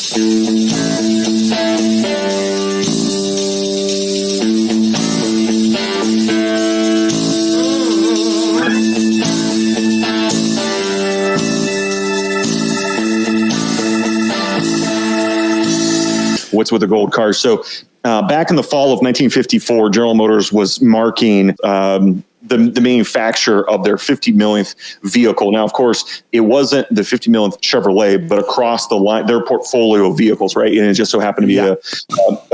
What's with the gold cars? So back in the fall of 1954, General Motors was marking the manufacture of their 50 millionth vehicle. Now, of course, it wasn't the 50 millionth Chevrolet, but across the line, their portfolio of vehicles, right? And it just so happened to be a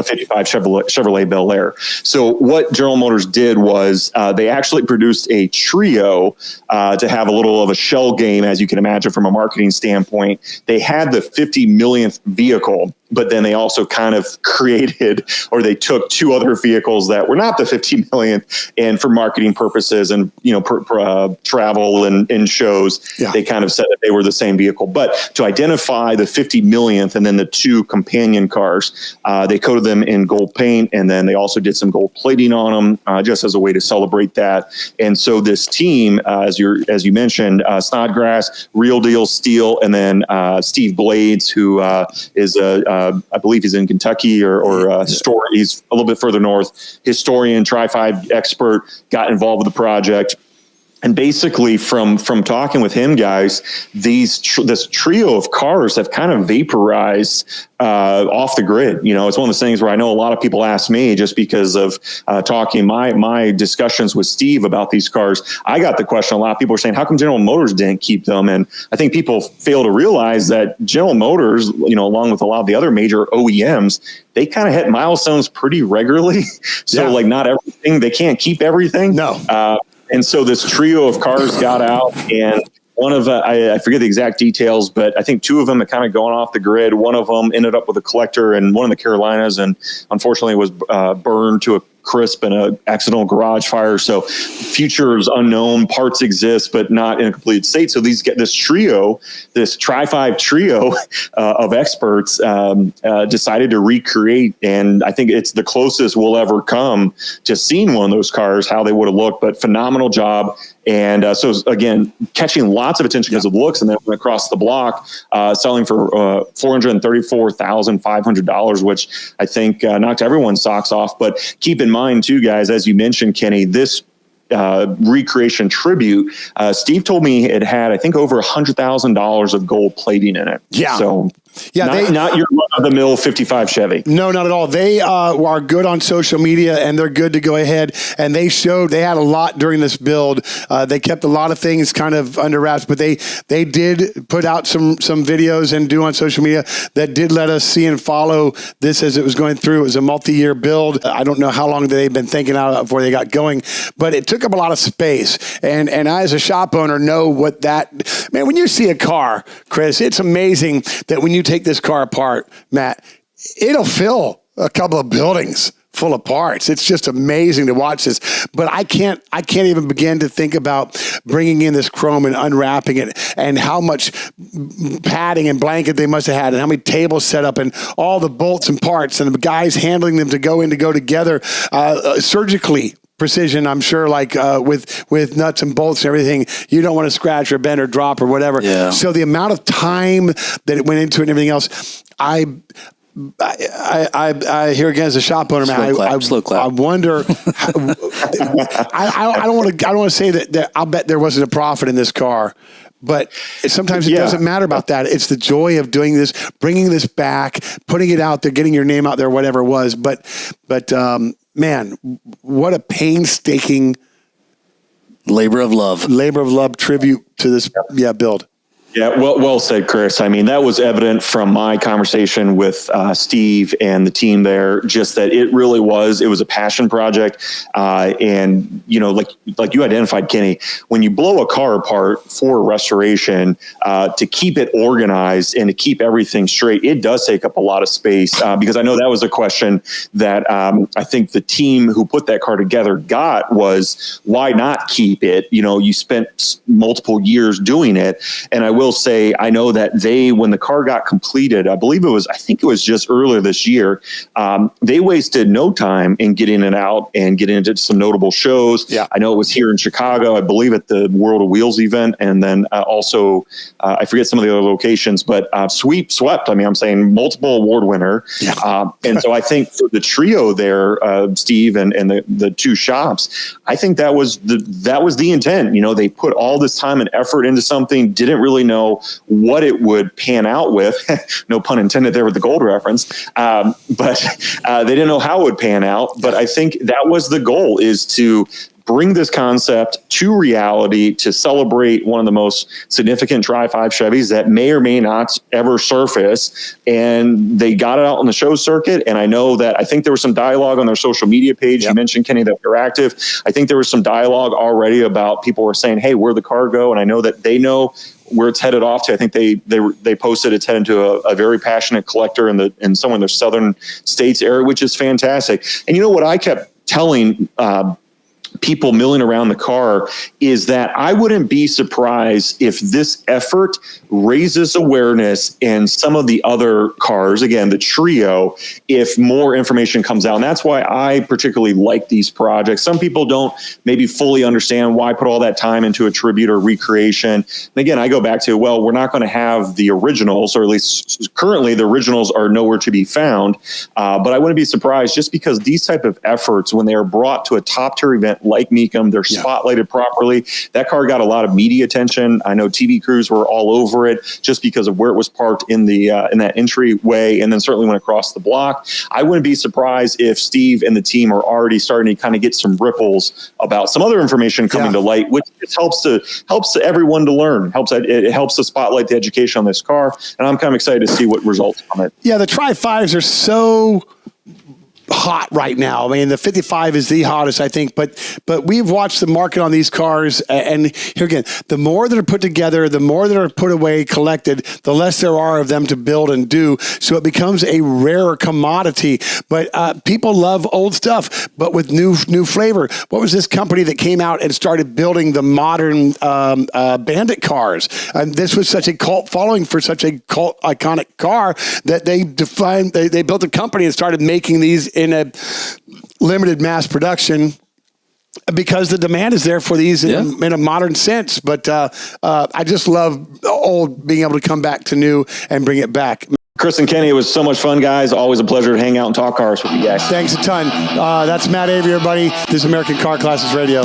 55 Chevrolet Bel Air. So what General Motors did was they actually produced a trio to have a little of a shell game, as you can imagine, from a marketing standpoint. They had the 50 millionth vehicle, but then they also kind of created, or they took two other vehicles that were not the 50 millionth, and for marketing purposes and, you know, travel and shows, they kind of said that they were the same vehicle. But to identify the 50 millionth and then the two companion cars, they coated them in gold paint, and then they also did some gold plating on them, just as a way to celebrate that. And so this team, as you mentioned, Snodgrass, Real Deal Steel, and then Steve Blades, who is I believe he's in Kentucky or he's a little bit further north, historian, Tri-5 expert, got involved with the project. And basically from talking with him, guys, this trio of cars have kind of vaporized off the grid. You know, it's one of those things where I know a lot of people ask me, just because of talking my discussions with Steve about these cars. I got the question, a lot of people are saying, how come General Motors didn't keep them? And I think people fail to realize that General Motors, you know, along with a lot of the other major OEMs, they kind of hit milestones pretty regularly. So like not everything, they can't keep everything. No. And so this trio of cars got out, and one of I forget the exact details, but I think two of them had kind of gone off the grid. One of them ended up with a collector in one of the Carolinas, and unfortunately was burned to a crisp in an accidental garage fire. So future is unknown. Parts exist, but not in a complete state. So this trio, this Tri-5 trio of experts decided to recreate, and I think it's the closest we'll ever come to seeing one of those cars, how they would have looked. But phenomenal job. And so again, catching lots of attention because of looks, and then went across the block, selling for $434,500, which I think knocked everyone's socks off. But keep in mind too, guys, as you mentioned, Kenny, this recreation tribute, Steve told me it had, I think, over $100,000 of gold plating in it. Yeah. So not your run-of-the-mill 55 Chevy. No, not at all. They are good on social media, and they're good to go ahead. And they had a lot during this build. They kept a lot of things kind of under wraps, but they did put out some videos and do on social media that did let us see and follow this as it was going through. It was a multi-year build. I don't know how long they've been thinking out before they got going, but it took up a lot of space. And I, as a shop owner, know what that, man, when you see a car, Chris, it's amazing that when you take this car apart, Matt, it'll fill a couple of buildings full of parts. It's just amazing to watch this. But I can't even begin to think about bringing in this chrome and unwrapping it, and how much padding and blanket they must have had, and how many tables set up, and all the bolts and parts, and the guys handling them to go together surgically. Precision, I'm sure, like with nuts and bolts and everything, you don't want to scratch or bend or drop or whatever. Yeah. So the amount of time that it went into it and everything else, I here again as a shop owner, man, I wonder. I don't want to say that I'll bet there wasn't a profit in this car. But sometimes it doesn't matter about that. It's the joy of doing this, bringing this back, putting it out there, getting your name out there, whatever it was. But man, what a painstaking labor of love tribute to this build. Yeah, well said, Chris. I mean, that was evident from my conversation with Steve and the team there, just that it was a passion project. And, you know, like you identified, Kenny, when you blow a car apart for restoration, to keep it organized and to keep everything straight, it does take up a lot of space, because I know that was a question that I think the team who put that car together got, was why not keep it? You know, you spent multiple years doing it. And I will will say, I know that when the car got completed, I think it was just earlier this year, they wasted no time in getting it out and getting into some notable shows. Yeah. I know it was here in Chicago, I believe at the World of Wheels event. And then also, I forget some of the other locations, but swept. I mean, I'm saying multiple award winner. Yeah. And so I think for the trio there, Steve, and the two shops, I think that was the intent. You know, they put all this time and effort into something, didn't really know what it would pan out with. No pun intended there with the gold reference. But they didn't know how it would pan out. But I think that was the goal, is to bring this concept to reality, to celebrate one of the most significant Tri-5 Chevys that may or may not ever surface. And they got it out on the show circuit. And I know that, I think there was some dialogue on their social media page. Yep. You mentioned, Kenny, that they're active. I think there was some dialogue already about people were saying, hey, where'd the car go? And I know that they know where it's headed off to. I think they posted it's headed to a very passionate collector in somewhere in their southern states area, which is fantastic. And you know what I kept telling people milling around the car is that I wouldn't be surprised if this effort raises awareness in some of the other cars, again, the trio, if more information comes out. And that's why I particularly like these projects. Some people don't maybe fully understand why put all that time into a tribute or recreation. And again, I go back to, well, we're not going to have the originals, or at least currently the originals are nowhere to be found. But I wouldn't be surprised, just because these type of efforts, when they are brought to a top tier event like Mecum, they're spotlighted properly. That car got a lot of media attention. I know TV crews were all over it just because of where it was parked in that entryway, and then certainly went across the block. I wouldn't be surprised if Steve and the team are already starting to kind of get some ripples about some other information coming to light, which just helps everyone to learn. It helps to spotlight the education on this car, and I'm kind of excited to see what results from it. Yeah, the Tri-5s are so hot right now. I mean, the 55 is the hottest, I think, but we've watched the market on these cars, and here again, the more that are put together, the more that are put away, collected, the less there are of them to build and do. So it becomes a rarer commodity. But people love old stuff, but with new flavor. What was this company that came out and started building the modern Bandit cars? And this was such a cult following for such a cult iconic car that they built a company and started making these in a limited mass production, because the demand is there for these in a modern sense. But I just love old being able to come back to new and bring it back. Chris and Kenny, it was so much fun, guys. Always a pleasure to hang out and talk cars with you guys. Thanks a ton. That's Matt Avery, everybody. This is American Car Classes Radio.